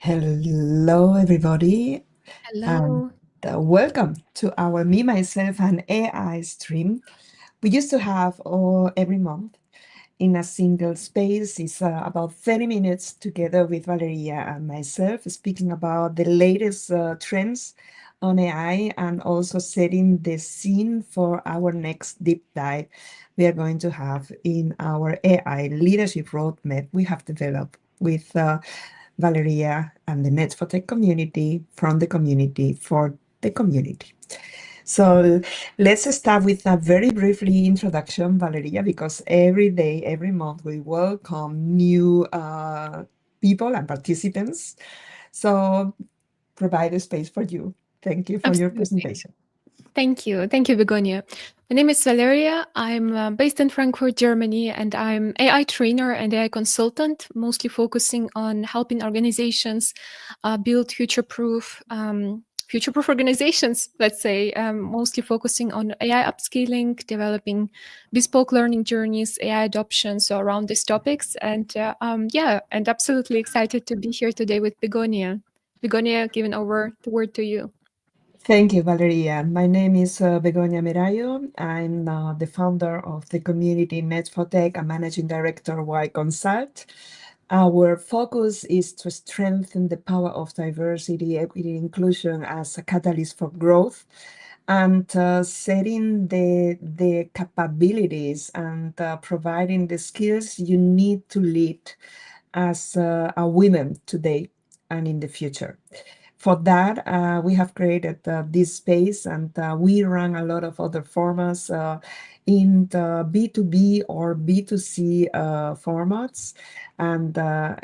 Hello, everybody, and Hello. welcome to our Me, Myself, and AI stream. We used to have every month in a single space. It's about 30 minutes together with Valeria and myself, speaking about the latest trends on AI and also setting the scene for our next deep dive we are going to have in our AI leadership roadmap we have developed with Valeria and the Net for Tech community, from the community, for the community. So let's start with a very briefly introduction, Valeria, because every day, every month, we welcome new people and participants. So provide a space for you. Thank you for your Absolutely. presentation. Thank you. Thank you, Begonia. My name is Valeria. I'm based in Frankfurt, Germany, and I'm AI trainer and AI consultant, mostly focusing on helping organizations build future-proof organizations, let's say, mostly focusing on AI upskilling, developing bespoke learning journeys, AI adoption, so around these topics. And absolutely excited to be here today with Begonia. Begonia, giving over the word to you. Thank you, Valeria. My name is Begoña Merayo. I'm the founder of the community Net for Tech and managing director Y Consult. Our focus is to strengthen the power of diversity, equity, inclusion as a catalyst for growth and setting the capabilities and providing the skills you need to lead as a women today and in the future. For that, we have created this space, and we run a lot of other formats in the B2B or B2C formats and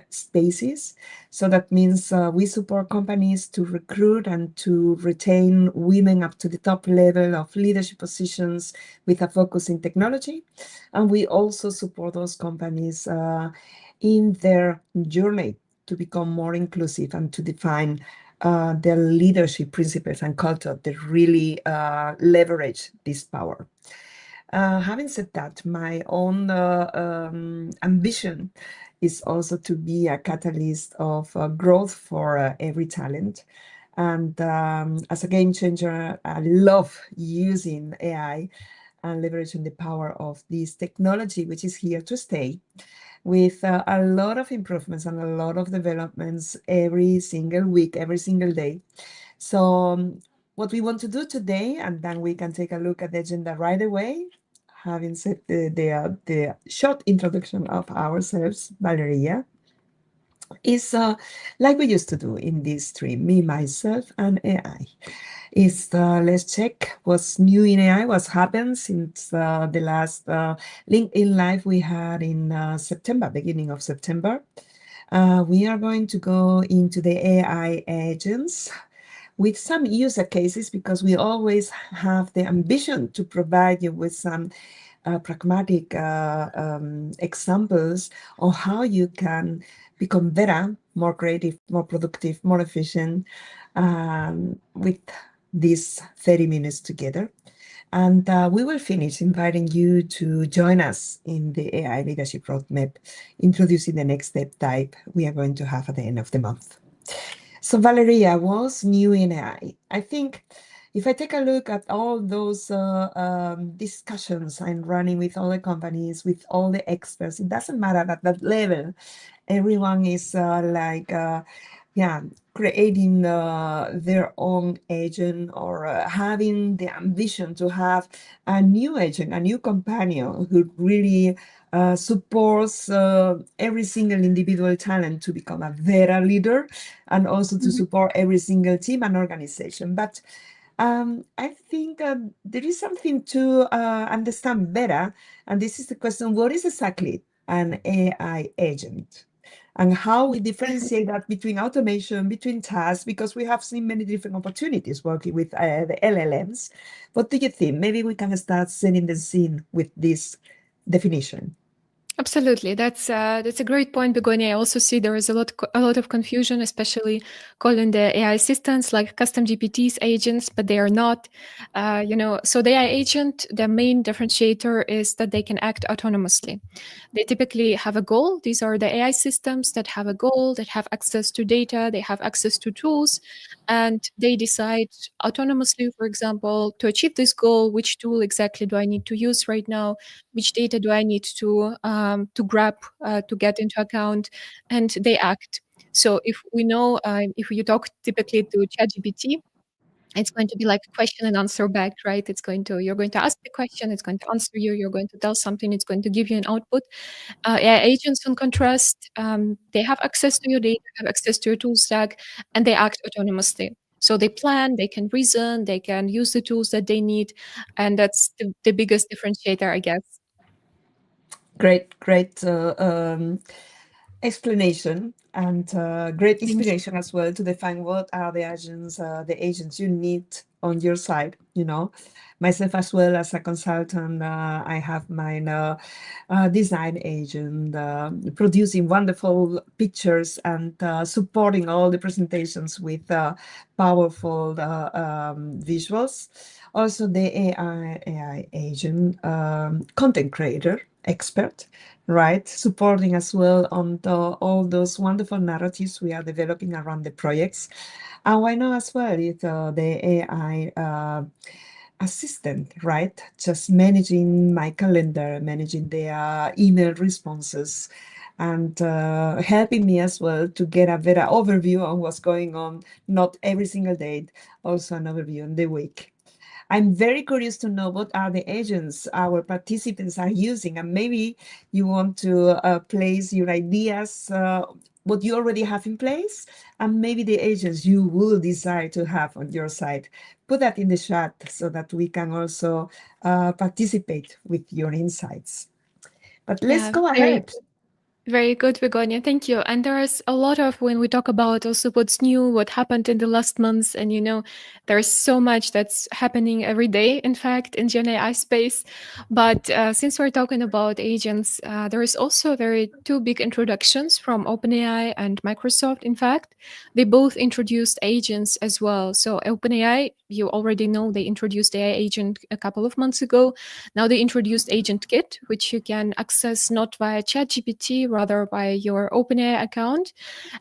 spaces. So that means we support companies to recruit and to retain women up to the top level of leadership positions with a focus in technology. And we also support those companies in their journey to become more inclusive and to define their leadership principles and culture that really leverage this power. Having said that, my own ambition is also to be a catalyst of growth for every talent. And as a game changer, I love using AI and leveraging the power of this technology, which is here to stay, with a lot of improvements and a lot of developments every single week, every single day. So what we want to do today, and then we can take a look at the agenda right away, having said the short introduction of ourselves, Valeria, is like we used to do in this stream, me, myself, and AI. Is let's check what's new in AI, what's happened since the last LinkedIn Live we had in September, beginning of September. We are going to go into the AI agents with some user cases because we always have the ambition to provide you with some pragmatic examples on how you can become better, more creative, more productive, more efficient with these 30 minutes together. And we will finish inviting you to join us in the AI Leadership Roadmap, introducing the next step type we are going to have at the end of the month. So Valeria, what's new in AI? I think if I take a look at all those discussions I'm running with all the companies, with all the experts, it doesn't matter at that level. Everyone is creating their own agent or having the ambition to have a new agent, a new companion who really supports every single individual talent to become a better leader and also to support every single team and organization. But I think there is something to understand better, and this is the question: what is exactly an AI agent? And how we differentiate that between automation, between tasks, because we have seen many different opportunities working with the LLMs. What do you think? Maybe we can start setting the scene with this definition. Absolutely, that's a great point, Begonia. I also see there is a lot of confusion, especially calling the AI assistants like custom GPTs agents, but they are not. So the AI agent, the main differentiator is that they can act autonomously. They typically have a goal. These are the AI systems that have a goal, that have access to data, they have access to tools, and they decide autonomously, for example, to achieve this goal, which tool exactly do I need to use right now, which data do I need to grab to get into account, and they act. So if we know, if you talk typically to ChatGPT, it's going to be like a question and answer back, right? You're going to ask the question, it's going to answer you, you're going to tell something, it's going to give you an output. AI agents, in contrast, they have access to your data, have access to your tool stack, and they act autonomously. So they plan, they can reason, they can use the tools that they need, and that's the biggest differentiator, I guess. Great explanation and great Thank you. inspiration as well to define what are the agents you need on your side. You know, myself as well as a consultant, I have my design agent producing wonderful pictures and supporting all the presentations with powerful visuals. Also, the AI agent, content creator expert, right? Supporting as well on all those wonderful narratives we are developing around the projects. And why not as well it, the AI assistant, right? Just managing my calendar, managing the email responses, and helping me as well to get a better overview on what's going on, not every single day, also an overview in the week. I'm very curious to know what are the agents our participants are using, and maybe you want to place your ideas, what you already have in place, and maybe the agents you will decide to have on your side. Put that in the chat so that we can also participate with your insights. But let's Yeah, go very ahead. very good, Begonia. Thank you. And there is a lot of when we talk about also what's new, what happened in the last months, and there's so much that's happening every day. In fact, in Gen AI space, but since we're talking about agents, there is also very two big introductions from OpenAI and Microsoft. In fact, they both introduced agents as well. So OpenAI, you already know, they introduced AI agent a couple of months ago. Now they introduced Agent Kit, which you can access not via ChatGPT, rather by your OpenAI account.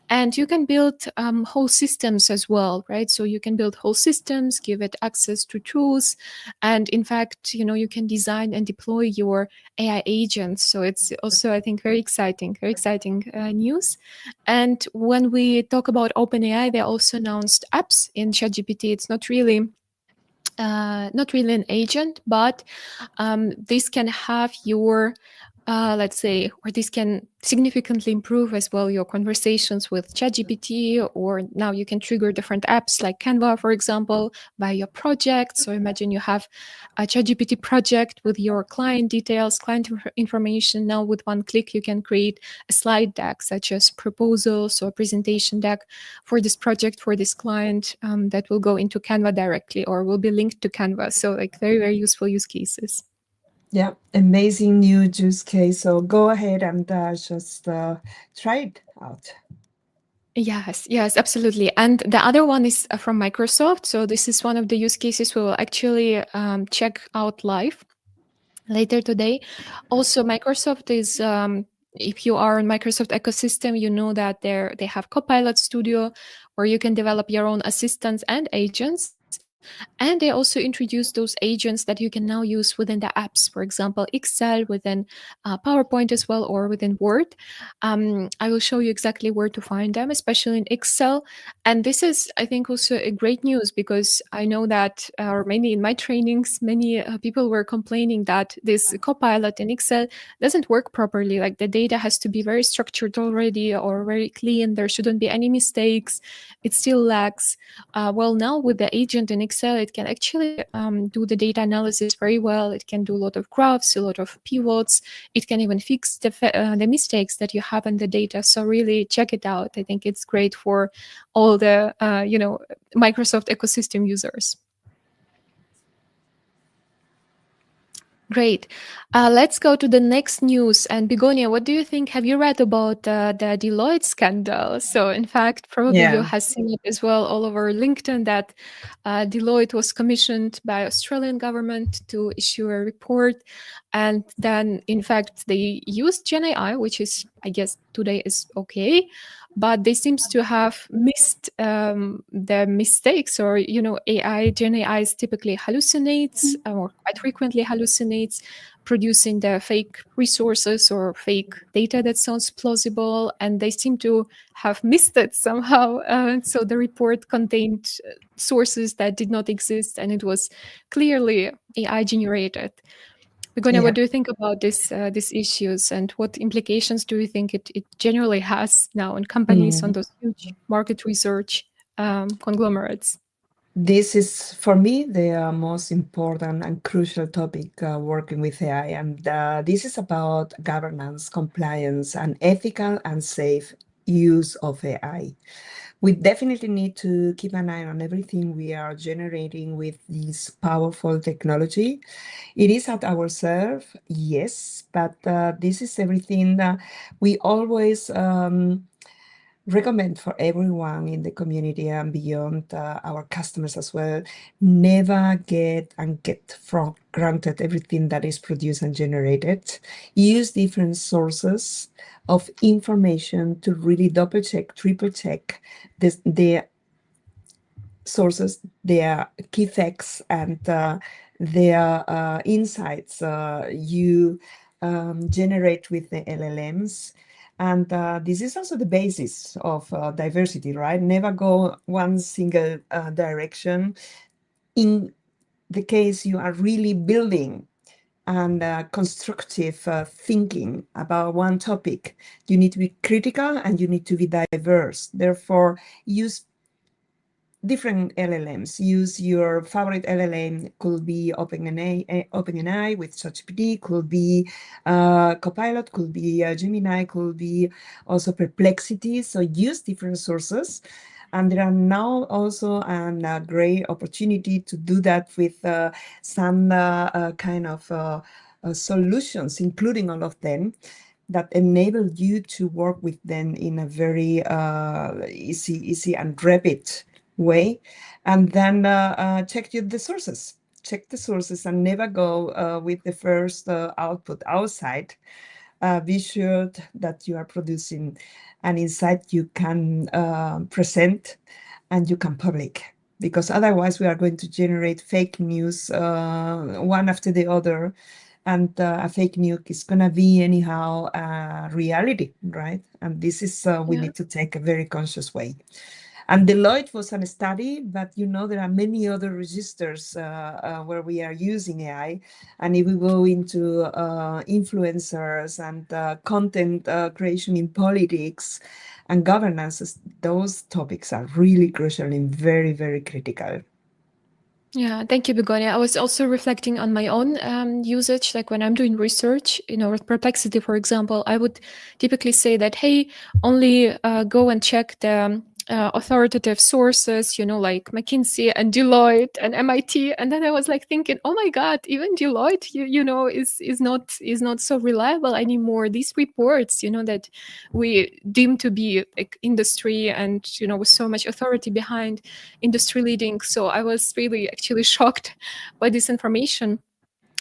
And you can build whole systems as well, right? So you can build whole systems, give it access to tools. And in fact, you can design and deploy your AI agents. So it's also, I think, very exciting news. And when we talk about OpenAI, they also announced apps in ChatGPT. It's not really an agent, but this can have your let's say, or this can significantly improve as well your conversations with ChatGPT, or now you can trigger different apps like Canva, for example, by your project. So imagine you have a ChatGPT project with your client details, information. Now with one click, you can create a slide deck, such as proposals or presentation deck for this project, for this client, that will go into Canva directly or will be linked to Canva. So like very, very useful use cases. Yeah, amazing new use case. So go ahead and just try it out. Yes, yes, absolutely. And the other one is from Microsoft. So this is one of the use cases we will actually check out live later today. Also, Microsoft is if you are in Microsoft ecosystem, you know that they have Copilot Studio, where you can develop your own assistants and agents. And they also introduced those agents that you can now use within the apps, for example, Excel, within PowerPoint as well, or within Word. I will show you exactly where to find them, especially in Excel. And this is, I think, also a great news, because I know that, or many in my trainings, many people were complaining that this Copilot in Excel doesn't work properly. Like the data has to be very structured already or very clean. There shouldn't be any mistakes. It still lags. Well, now with the agent in Excel, it can actually do the data analysis very well. It can do a lot of graphs, a lot of pivots. It can even fix the mistakes that you have in the data. So really check it out. I think it's great for all the Microsoft ecosystem users. Great. Let's go to the next news. And Begonia, what do you think? Have you read about the Deloitte scandal? So, in fact, probably you Yeah. have seen it as well all over LinkedIn that Deloitte was commissioned by Australian government to issue a report, and then, in fact, they used Gen AI, which is, I guess, today is okay, but they seems to have missed the mistakes, or AI. Gen AI typically hallucinates, or quite frequently hallucinates, producing the fake resources or fake data that sounds plausible, and they seem to have missed it somehow. So the report contained sources that did not exist, and it was clearly AI generated. Begonia, Yeah. what do you think about these issues, and what implications do you think it generally has now on companies, on Mm. those huge market research conglomerates? This is, for me, the most important and crucial topic working with AI. And this is about governance, compliance, and ethical and safe use of AI. We definitely need to keep an eye on everything we are generating with this powerful technology. It is at our serve, yes, but this is everything that we always recommend for everyone in the community and beyond, our customers as well. Never get for granted everything that is produced and generated. Use different sources of information to really double check, triple check the sources, their key facts, and their insights you generate with the LLMs. And this is also the basis of diversity, right? Never go one single direction. In the case you are really building and constructive thinking about one topic, you need to be critical and you need to be diverse. Therefore, use different LLMs. Use your favorite LLM. Could be OpenAI with ChatGPT. Could be Copilot. Could be Gemini. Could be also Perplexity. So use different sources. And there are now also a great opportunity to do that with some kind of solutions, including all of them, that enable you to work with them in a very easy and rapid way. And then check the sources. Check the sources and never go with the first output outside. Be sure that you are producing an insight you can present and you can public, because otherwise we are going to generate fake news one after the other, and a fake news is going to be anyhow reality, right? And this is we Yeah. need to take a very conscious way. And Deloitte was a study, but there are many other registers where we are using AI. And if we go into influencers and content creation in politics and governance, those topics are really crucial and very, very critical. Yeah, thank you, Begonia. I was also reflecting on my own usage. Like when I'm doing research, with Perplexity, for example, I would typically say that, hey, only go and check the authoritative sources, like McKinsey and Deloitte and MIT. And then I was like thinking, oh my God, even Deloitte, is not so reliable anymore. These reports, that we deem to be like industry and with so much authority behind, industry leading. So I was really actually shocked by this information.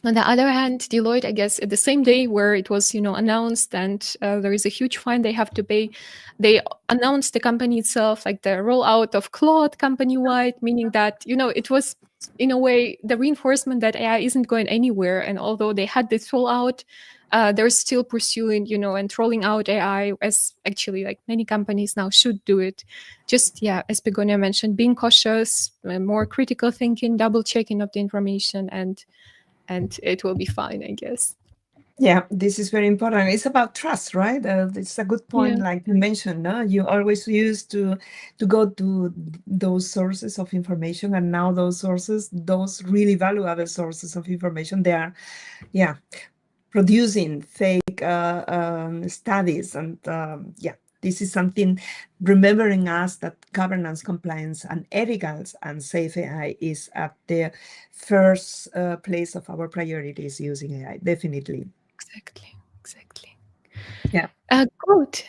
On the other hand, Deloitte, I guess, at the same day where it was, announced, and there is a huge fine they have to pay, they announced the company itself, like the rollout of Claude company-wide, meaning that, it was in a way the reinforcement that AI isn't going anywhere. And although they had this rollout, they're still pursuing, and rolling out AI, as actually like many companies now should do it. Just, yeah, as Begonia mentioned, being cautious, more critical thinking, double checking of the information, and it will be fine, I guess. Yeah, this is very important. It's about trust, right? It's a good point, Yeah. like you mentioned. No, you always used to go to those sources of information, and now those sources, those really valuable sources of information, they are, yeah, producing fake studies, and yeah, This is something remembering us that governance, compliance, and ethical and safe AI is at the first place of our priorities using AI, definitely. Exactly. Exactly. Yeah. Good.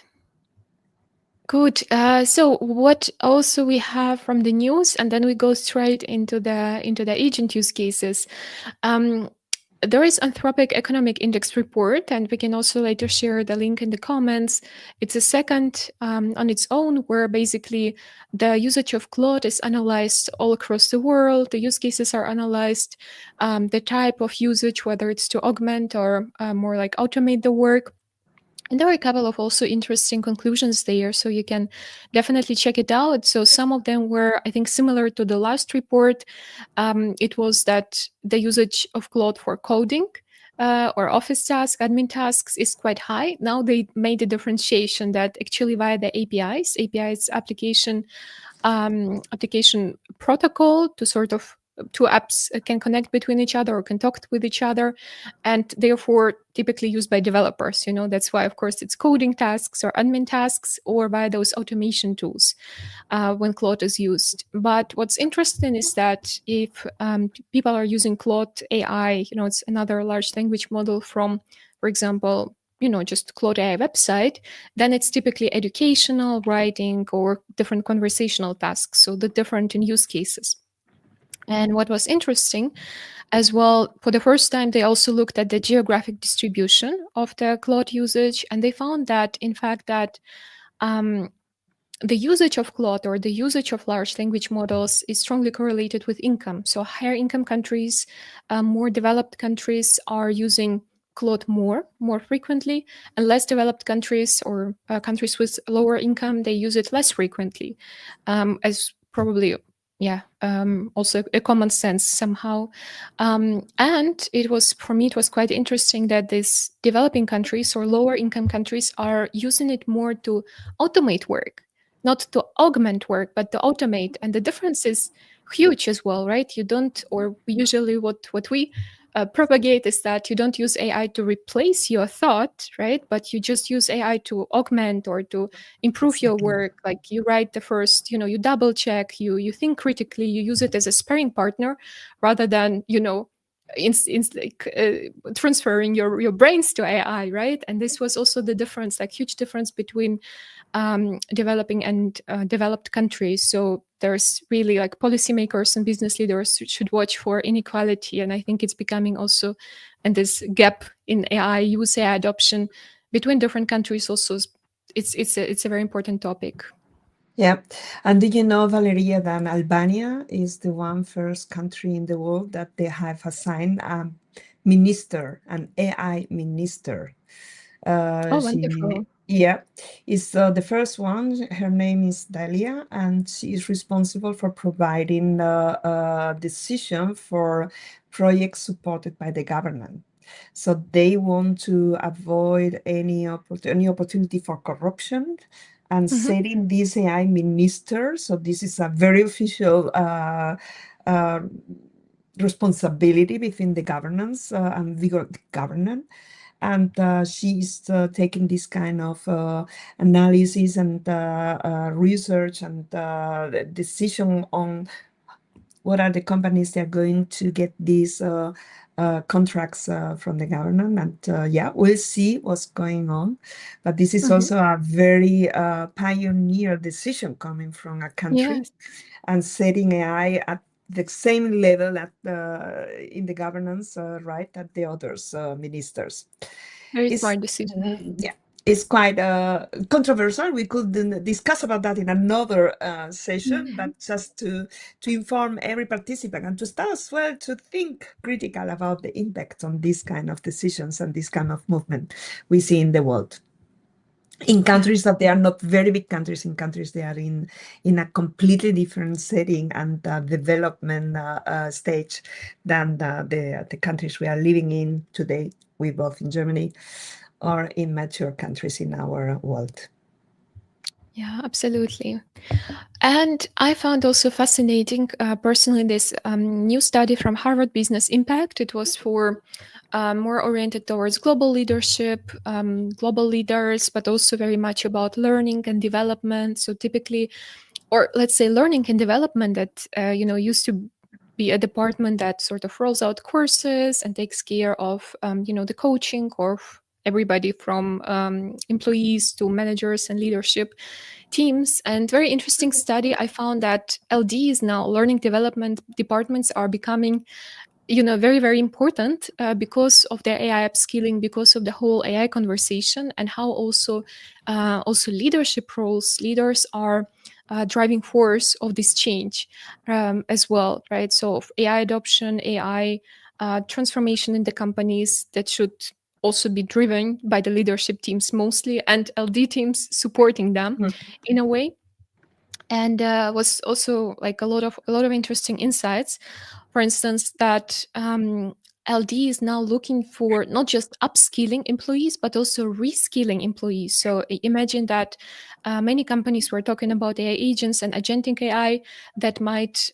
Good. So what also we have from the news, and then we go straight into the agent use cases. Um, there is Anthropic Economic Index report, and we can also later share the link in the comments. It's a second on its own, where basically the usage of Claude is analyzed all across the world. The use cases are analyzed, the type of usage, whether it's to augment or more like automate the work. And there are a couple of also interesting conclusions there, so you can definitely check it out. So some of them were, I think, similar to the last report. It was that the usage of Claude for coding or office tasks, admin tasks is quite high. Now they made a differentiation that actually via the APIs application protocol to sort of two apps can connect between each other or can talk with each other, and therefore typically used by developers. That's why, of course, it's coding tasks or admin tasks or by those automation tools when Claude is used. But what's interesting is that if people are using Claude AI, it's another large language model from, for example, just Claude AI website, then it's typically educational, writing, or different conversational tasks. So the different in use cases. And what was interesting as well, for the first time, they also looked at the geographic distribution of the Claude usage, and they found that, in fact, that um, the usage of Claude or the usage of large language models is strongly correlated with income. So higher income countries, more developed countries are using Claude more frequently, and less developed countries or countries with lower income, they use it less frequently, as probably also a common sense somehow. And it was, for me, it was quite interesting that these developing countries or lower income countries are using it more to automate work, not to augment work, but to automate. And the difference is huge as well, right? You don't, or usually what we propagate is that you don't use AI to replace your thought, right? But you just use AI to augment or to improve your Exactly. work. Like you write the first, you double check, you think critically, you use it as a sparring partner rather than, like transferring your brains to AI, right? And this was also the difference, like huge difference between developing and developed countries. So there's really like policymakers and business leaders should watch for inequality, and I think it's becoming also, and this gap in AI use, AI adoption between different countries also. It's a very important topic. Yeah. And did you know, Valeria, that Albania is the one first country in the world that they have assigned a minister, an AI minister. Oh, She, wonderful. yeah, is the first one. Her name is Dalia, and she is responsible for providing decision for projects supported by the government. So they want to avoid any opportunity for corruption and Hmm. setting this AI minister. So this is a very official uh, responsibility between the governance and the government. And she's taking this kind of analysis and research and decision on what are the companies that are going to get these contracts from the government. And yeah, we'll see what's going on. But this is Hmm. also a very pioneer decision coming from a country Yes, and setting AI at the same level at in the governance, right, at the others ministers. very It's smart decision. yeah, it's quite controversial. We could discuss about that in another session, Mhm. but just to inform every participant and to start as well to think critical about the impact on these kind of decisions and this kind of movement we see in the world. In Yeah. countries that they are not very big countries, in countries they are in a completely different setting and development stage than the countries we are living in today. We both in Germany or in mature countries in our world. Yeah, absolutely. And I found also fascinating, personally, this new study from Harvard Business Impact. It was for more oriented towards global leadership, global leaders, but also very much about learning and development. So typically, or let's say learning and development that used to be a department that sort of rolls out courses and takes care of the coaching of everybody from employees to managers and leadership teams. And very interesting study, I found that LDs now, learning development departments, are becoming very, very important because of their AI upskilling, because of the whole AI conversation, and how also leadership roles, leaders are driving force of this change as well, right? So AI adoption, AI transformation in the companies, that should also be driven by the leadership teams mostly, and LD teams supporting them Mm. in a way. And was also like a lot of interesting insights, for instance, that LD is now looking for not just upskilling employees, but also reskilling employees. So imagine that many companies were talking about AI agents and agentic AI that might,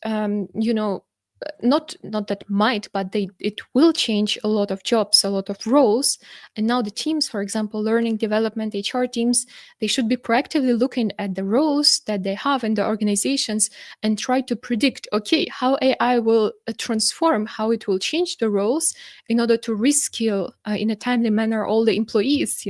not that might, but it will change a lot of jobs, a lot of roles. And now the teams, for example, learning development, HR teams, they should be proactively looking at the roles that they have in the organizations and try to predict, okay, how AI will transform, how it will change the roles in order to reskill in a timely manner all the employees.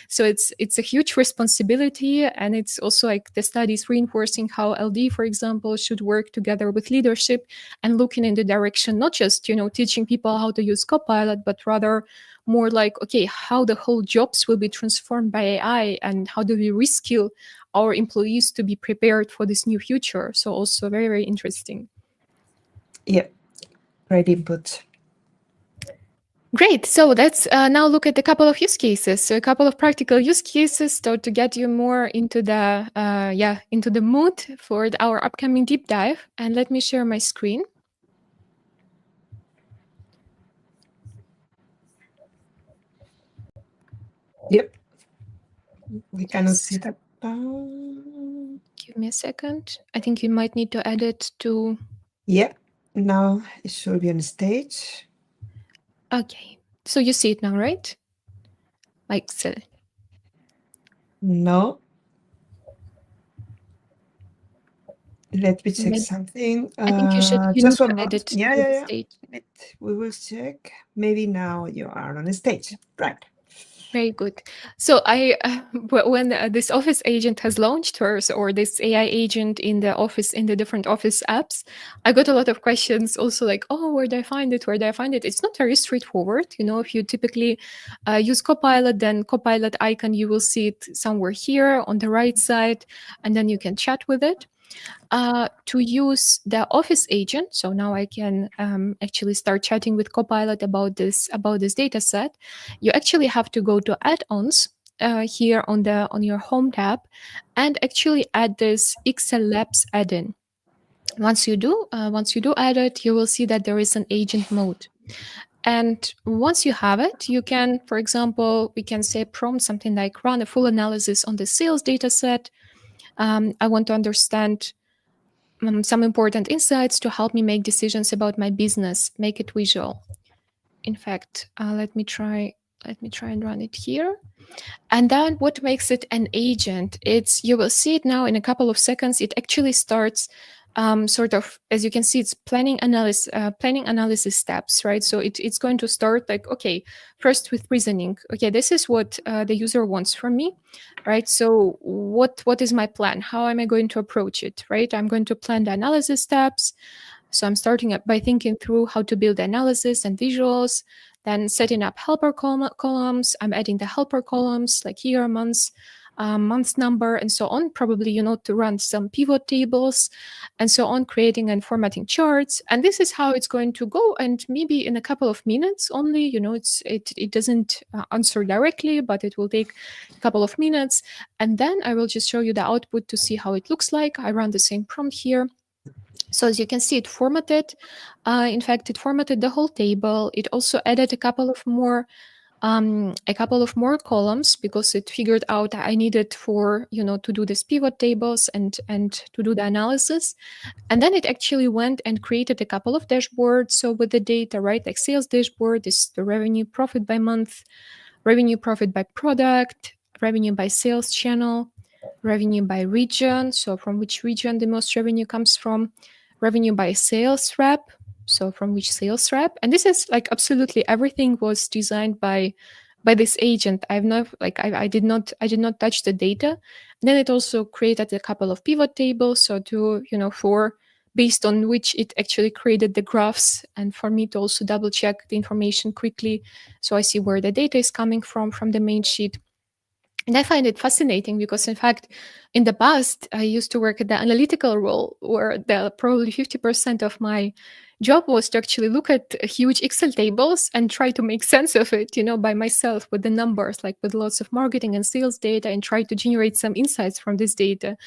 So it's a huge responsibility, and it's also like the studies reinforcing how LD, for example, should work together with leadership and looking in the direction, not just teaching people how to use Copilot, but rather more like, okay, how the whole jobs will be transformed by AI, and how do we reskill our employees to be prepared for this new future. So also very, very interesting. Yeah, great input. Great. So let's now look at a couple of use cases. So a couple of practical use cases, so to get you more into the mood for our upcoming deep dive. And let me share my screen. Yep, we cannot see Just that. give me a second. I think you might need to add it to. Yeah, now it should be on stage. Okay. So you see it now, right? Like so. No, let me check Maybe, something. I think you Just need one to add more. it Yeah, to yeah, the yeah. stage. We will check. Maybe now you are on stage. Right. Very good. So when this office agent has launched hers, or this AI agent in the office, in the different office apps, I got a lot of questions also, like, oh, where do I find it? Where do I find it? It's not very straightforward. If you typically use Copilot, then Copilot icon, you will see it somewhere here on the right side, and then you can chat with it. To use the office agent, so now I can actually start chatting with Copilot about this data set. You actually have to go to add-ons here on your home tab, and actually add this Excel Labs add-in. Once you do add it, you will see that there is an agent mode. And once you have it, you can, for example, we can say prompt something like, run a full analysis on the sales data set. I want to understand some important insights to help me make decisions about my business. Make it visual. In fact, let me try and run it here. And then what makes it an agent? It's, you will see it now in a couple of seconds. It actually starts sort of, as you can see, it's planning analysis steps, right? So it's going to start like, okay, first with reasoning. Okay, this is what the user wants from me, right? So what is my plan? How am I going to approach it, right? I'm going to plan the analysis steps. So I'm starting up by thinking through how to build analysis and visuals, then setting up helper columns. I'm adding the helper columns like year, months, month number, and so on. Probably, to run some pivot tables and so on, creating and formatting charts. And this is how it's going to go. And maybe in a couple of minutes only, it doesn't answer directly, but it will take a couple of minutes. And then I will just show you the output to see how it looks like. I run the same prompt here. So as you can see, it formatted. In fact, it formatted the whole table. It also added a couple of more a couple of more columns because it figured out I needed for to do this pivot tables and to do the analysis. And then it actually went and created a couple of dashboards. So with the data, right, like sales dashboard is the revenue profit by month, revenue profit by product, revenue by sales channel, revenue by region, so from which region the most revenue comes from, revenue by sales rep, so from which sales rep. And this is like absolutely everything was designed by this agent. I've not like I did not touch the data. And then it also created a couple of pivot tables, so to for based on which it actually created the graphs, and for me to also double check the information quickly, so I see where the data is coming from the main sheet. And I find it fascinating because, in fact, in the past, I used to work at the analytical role where the probably 50% of my job was to actually look at huge Excel tables and try to make sense of it, by myself with the numbers, like with lots of marketing and sales data, and try to generate some insights from this data.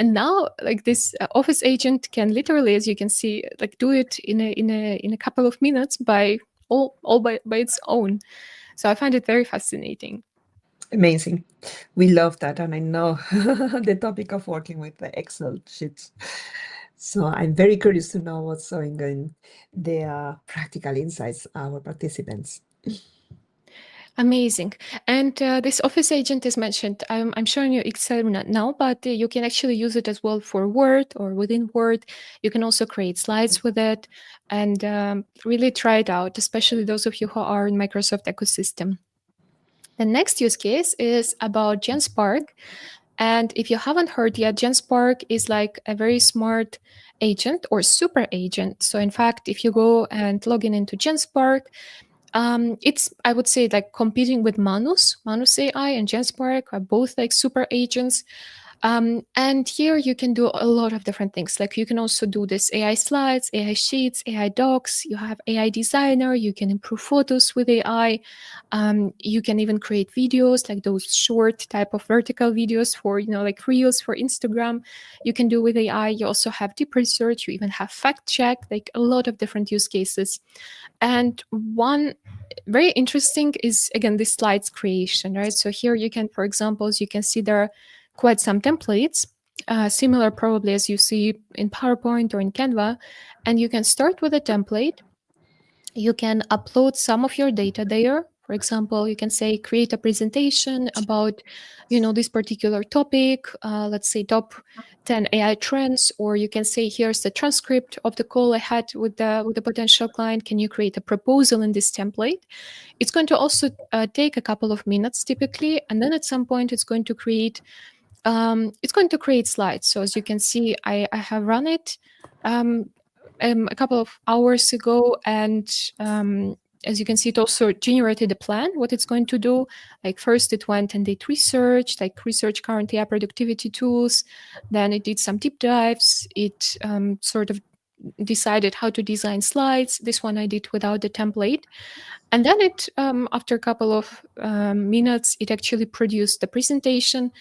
And now, like this office agent can literally, as you can see, like do it in a couple of minutes all by its own. So I find it very fascinating. Amazing. We love that. And I know the topic of working with the Excel sheets. So I'm very curious to know what's showing in the practical insights our participants. Amazing. And this office agent is mentioned. I'm showing you Excel now, but you can actually use it as well for Word or within Word. You can also create slides with it and really try it out, especially those of you who are in Microsoft ecosystem. The next use case is about GenSpark. And if you haven't heard yet, GenSpark is like a very smart agent or super agent. So in fact, if you go and log in into GenSpark, it's I would say like competing with Manus AI and GenSpark are both like super agents. And here you can do a lot of different things. Like you can also do this AI slides, AI sheets, AI docs. You have AI designer. You can improve photos with AI. You can even create videos, like those short type of vertical videos for like reels for Instagram. You can do with AI. You also have deep research. You even have fact check. Like a lot of different use cases. And one very interesting is again this slides creation, right? So here you can, for example, as you can see, there are quite some templates, similar probably as you see in PowerPoint or in Canva, and you can start with a template. You can upload some of your data there. For example, you can say create a presentation about this particular topic, let's say top 10 AI trends, or you can say here's the transcript of the call I had with the potential client. Can you create a proposal in this template? It's going to also take a couple of minutes typically, and then at some point it's going to create slides. So as you can see, I have run it um, a couple of hours ago, and as you can see, it also generated a plan what it's going to do. Like first it went and did research, like research current AI productivity tools. Then it did some deep dives. It sort of decided how to design slides. This one I did without the template. And then after a couple of minutes, it actually produced the presentation.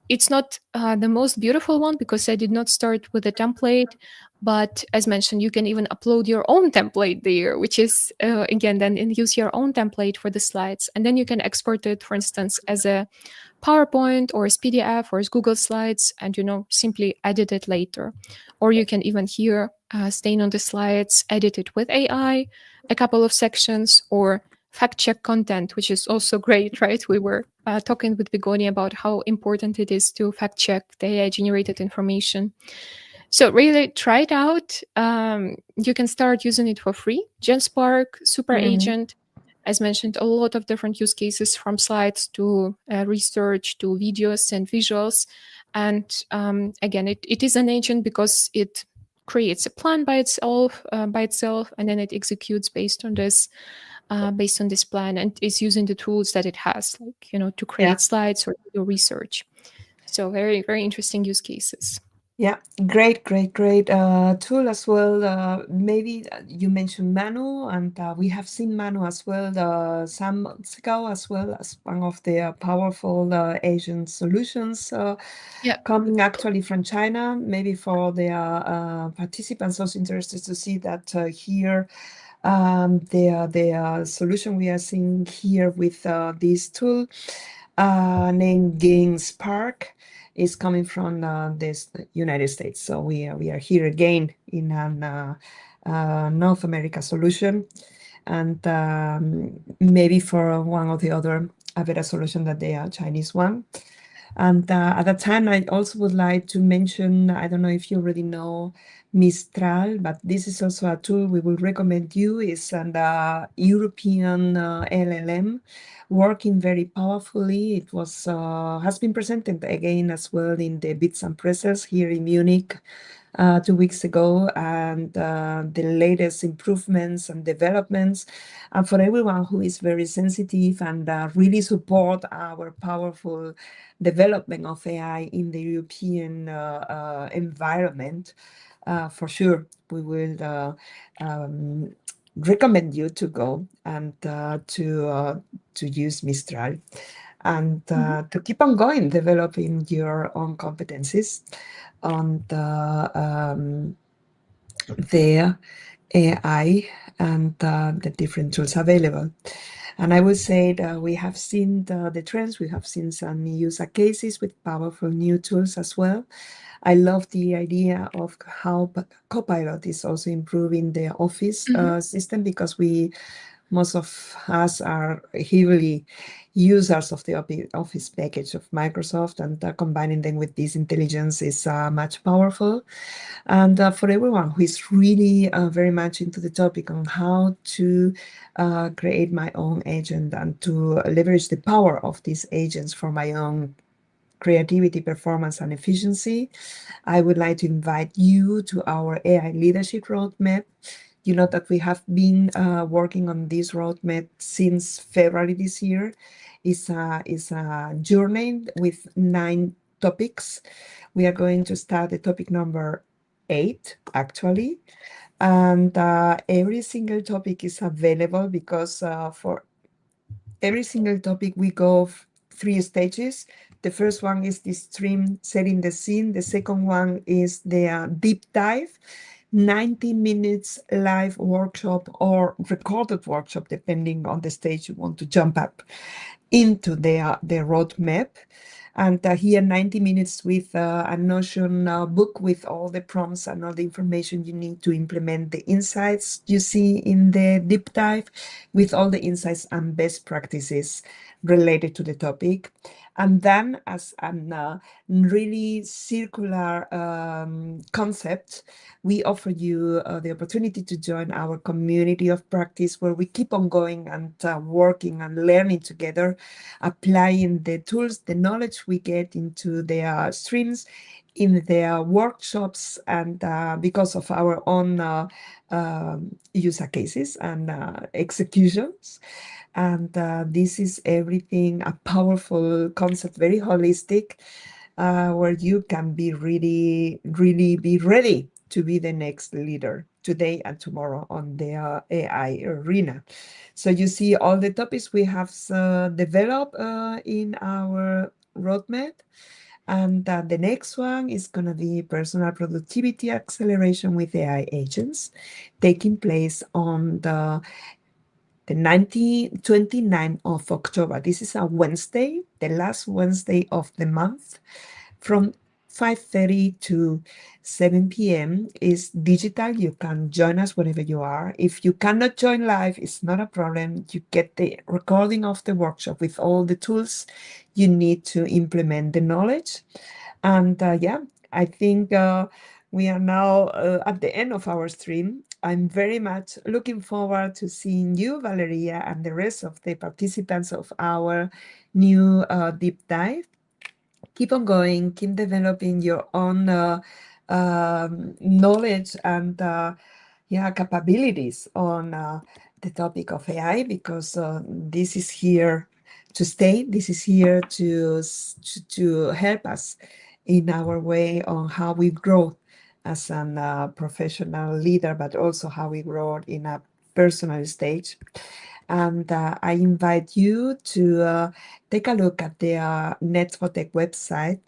It's not the most beautiful one because I did not start with a template. But as mentioned, you can even upload your own template there, which is, again, then use your own template for the slides. And then you can export it, for instance, as a PowerPoint or as PDF or as Google Slides, and simply edit it later. Or you can even here stain on the slides, edit it with AI, a couple of sections, or fact check content, which is also great, right? We were talking with Begonia about how important it is to fact check the AI generated information. So really try it out. You can start using it for free. GenSpark, Super Mhm. Agent, as mentioned, a lot of different use cases from slides to research to videos and visuals. And again, it is an agent because it creates a plan by itself, and then it executes based on this plan, and is using the tools that it has, like to Yeah. create slides or do research. So very very interesting use cases. Yeah, great, great, great tool as well. Maybe you mentioned Manu, and we have seen Manu as well some months ago, as well as one of the powerful Asian solutions Yeah. coming actually from China. Maybe for the participants also interested to see that here The solution we are seeing here with this tool named Gain Spark is coming from this United States. So we are here again in an North America solution, and maybe for one or the other a better solution than the Chinese one. And at that time, I also would like to mention, I don't know if you already know Mistral, but this is also a tool we will recommend you. It's an European LLM working very powerfully. It was has been presented again as well in the Bits and Presses here in Munich 2 weeks ago, and the latest improvements and developments. And for everyone who is very sensitive and really support our powerful development of AI in the European environment, for sure, we will recommend you to go and to use Mistral and to keep on going, developing your own competencies on the AI and the different tools available. And I would say that we have seen the trends, we have seen some user cases with powerful new tools as well. I love the idea of how Copilot is also improving the Office system, because most of us are heavily users of the Office package of Microsoft, and combining them with this intelligence is much powerful. And for everyone who is really very much into the topic on how to create my own agent and to leverage the power of these agents for my own creativity, performance, and efficiency, I would like to invite you to our AI leadership roadmap. You know that we have been working on this roadmap since February this year. It's a journey with 9 topics. We are going to start the topic number 8, actually. And every single topic is available, because for every single topic we go 3 stages. The first one is the stream setting the scene. The second one is the deep dive, 90 minutes live workshop or recorded workshop, depending on the stage you want to jump up into the roadmap. And here 90 minutes with a Notion book with all the prompts and all the information you need to implement the insights you see in the deep dive, with all the insights and best practices related to the topic. And then, as a really circular concept, we offer you the opportunity to join our community of practice, where we keep on going and working and learning together, applying the tools, the knowledge we get into their streams, in their workshops, and because of our own user cases and executions. And this is everything, a powerful concept, very holistic, where you can be really be ready to be the next leader today and tomorrow on the AI arena. So you see all the topics we have developed in our roadmap. And the next one is going to be personal productivity acceleration with AI agents, taking place on the 29th of October. This is a Wednesday, the last Wednesday of the month, from 5:30 to 7 p.m. is digital. You can join us wherever you are. If you cannot join live, it's not a problem. You get the recording of the workshop with all the tools you need to implement the knowledge. And yeah, I think we are now at the end of our stream. I'm very much looking forward to seeing you, Valeria, and the rest of the participants of our new deep dive. Keep on going, keep developing your own knowledge and yeah, capabilities on the topic of AI, because this is here to stay. This is here to help us in our way on how we grow as a professional leader, but also how we grow in a personal stage. And I invite you to take a look at the Net for Tech website.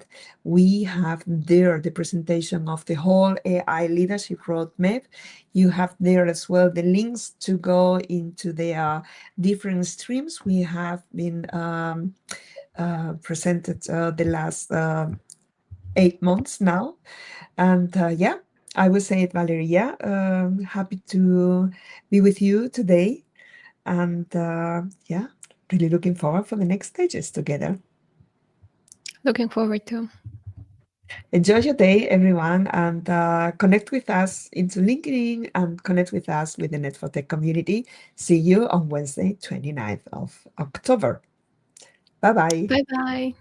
We have there the presentation of the whole AI leadership roadmap. You have there as well the links to go into the different streams we have been presented the last 8 months now. And yeah, I would say it, Valeria. Happy to be with you today. And yeah, really looking forward for the next stages together. Looking forward to. Enjoy your day, everyone, and connect with us into LinkedIn and connect with us with the Net for Tech community. See you on Wednesday, 29th of October. Bye bye. Bye bye.